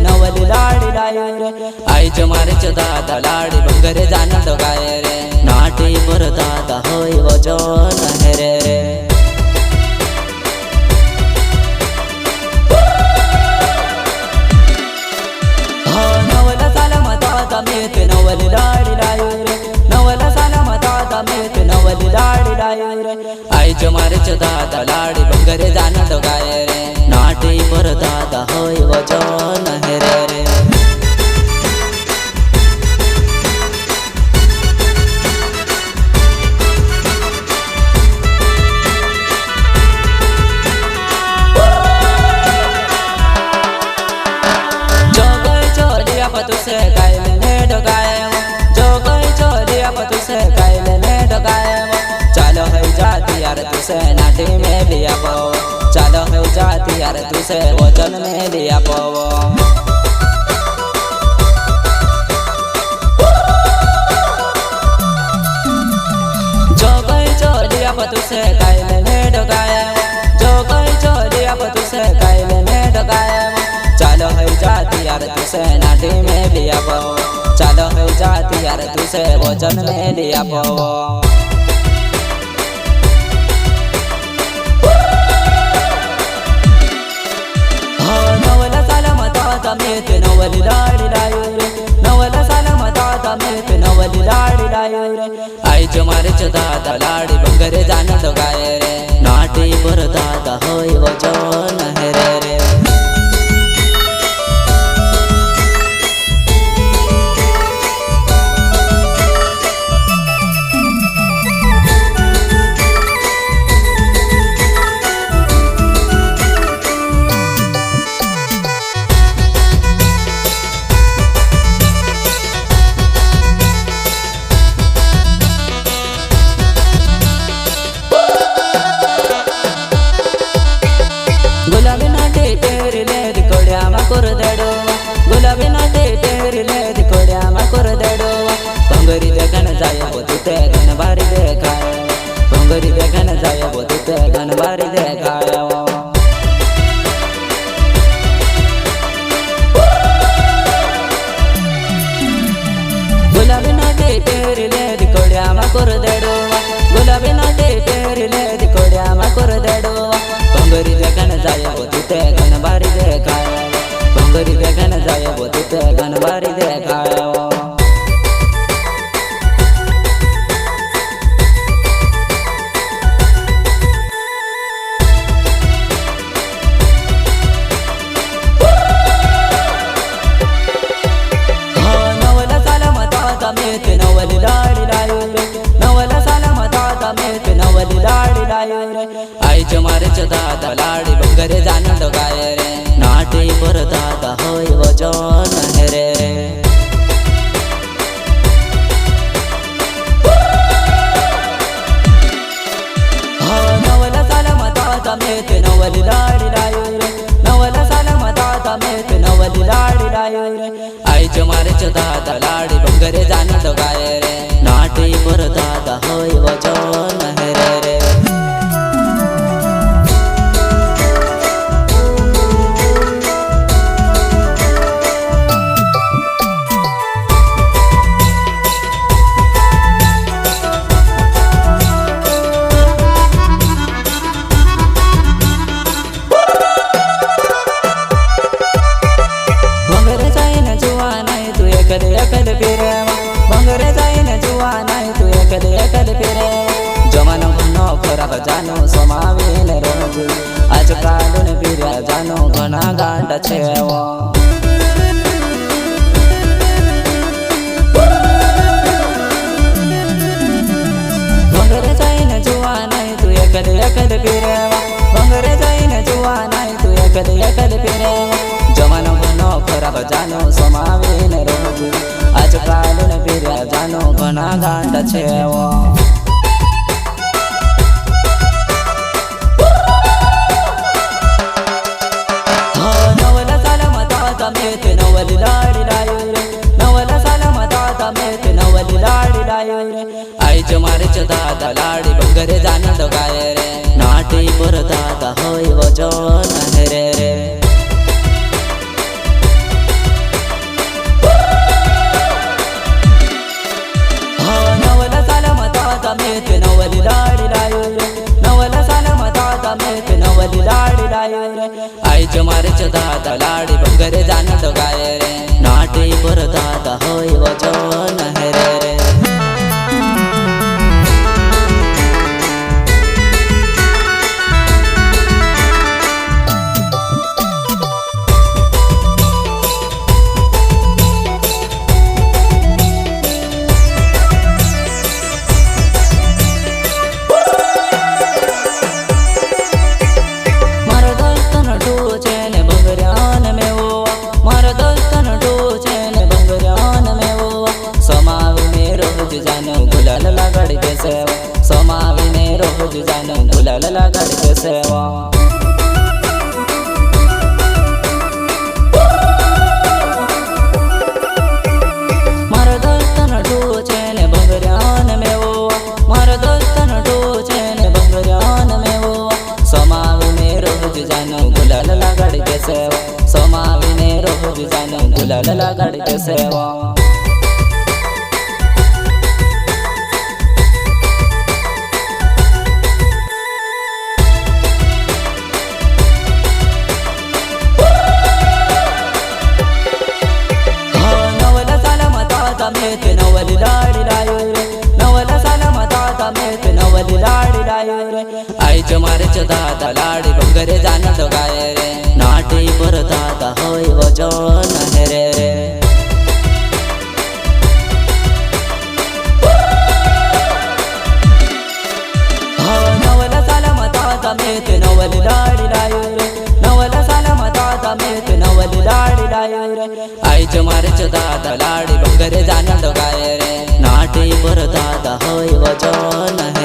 नवली लाडी लाय रे आईच्या मारेच्या दादा लाडी बंगरे जाणं डोगाय रे नाटी पर दादा होय वजन हेरे रे नवला साला मताता मेत नवली लाडी लाय रे नवला साला मताता मेत नवली लाडी लाय रे आईच्या मारेच्या दादा लाडी बंगरे जाणं डोगाय रे नाटी पर दादा होय वजन हेरे रे तुसे कायले ने डगाएव जो गई चोरिया तुसे कायले ने डगाएव चलो है जाती यार तुसे नाटी में लिया पाओ चलो है जाती यार तुसे वजन में लिया पाओ जो गई चोरिया तुसे कायले ने डगाएव जो गई चोरिया तुसे कायले ने डगाएव चलो है जाती यार तुसे नाटी में लिया पाओ चलो है जाती यार तुसे वजन में लिया पाओ नवला साला मताता मेत नवली लाडी लाय रे नवला साला मताता मेत नवली लाडी लाय रे आईच्या मारेच्या दादा लाडी बंगरे जाणं डोगाय रे नाटी पर दादा होय वजन हेरे रे गुलाबी नाटे तेरिले दिकोड्या मा कर देडोवा गुलाबी नाटे तेरिले दिकोड्या मा कर देडोवा भंगरी देखन जाय बोते गन बारी देखाय भंगरी देखन जाय बोते गन बारी देखाय गुलाबी नाटे तेरिले दिकोड्या मा कर देडोवा गुलाबी नाटे तेरिले दिकोड्या मा कर देडोवा भंगरी देखन जाय बोते गन बारी देखाय भंगरी देखन जाय बोते गन बारी देखाय नवला साला मताता मेत नवली लाडी लाय रे नवला साला मताता मेत नवली लाडी लाय रे आईच्या मारेच्या दादा लाडी बंगरे जाणं डोगाय रे नाटी पर दादा होय वजन हेरे रे नवला साला मताता मेत नवली लाडी लाय रे नवला साला मताता मेत नवली लाडी लाय रे आईच्या मारेच्या दादा लाडी बंगरे जाणं डोगाय रे नाटी पर दादा होय वजन हेरे रे भंगरे जाईन जुवा नाही तू एकद एकद फिरेवा भंगरे जाईन जुवा नाही तू एकद एकद फिरेवा जमान घनो फरक जानो समावेल रोज आज कालून फिर्या जानो घना गांड छेवा भंगरे जाईन जुवा नाही तू एकद एकद फिरेवा भंगरे जाईन जुवा नाही तू एकद एकद फिरेवा जमान घनो फरक जानो समावेल रोज आज कालून फिर्या जानो घना गांड छेवा नवला साला मताता मेत नवली लाडी लाय रे नवला साला मताता मेत नवली लाडी लाय रे आईच्या मारेच्या दादा लाडी बंगरे जाणं डोगाय रे नाटी पर दादा होय वजन हेरे रे लायो रे आईच्या मारेच्या दादा लाडी बंगरे जाणं डोगाय रे नाटे पर दादा होय वचन हे रे समाविने रोज जानो गुलाल लगाड़ते सेवा मारा दोस्तन डोचे ने बंगरियान में वो मारा दोस्तन डोचे ने बंगरियान में वो समाविने रोज जानो गुलाल लगाड़ते सेवा समाविने रोज जानो गुलाल लगाड़ते सेवा नवली लाडी लायो रे नवला साला मताता मेत नवली लाडी लायो रे आईच्या मारेच्या दादा लाडी बंगरे जाणं डोगाय रे नाटे पर दादा होय वचन हे रे नवला साला मताता मेत नवली लाडी लायो रे नवला साला मताता मेत नवली लाडी लायो रे आईच्या मारेच्या दादा लाडी बंगरे जाणं डोगाय रे नाटे पर दादा होय वचन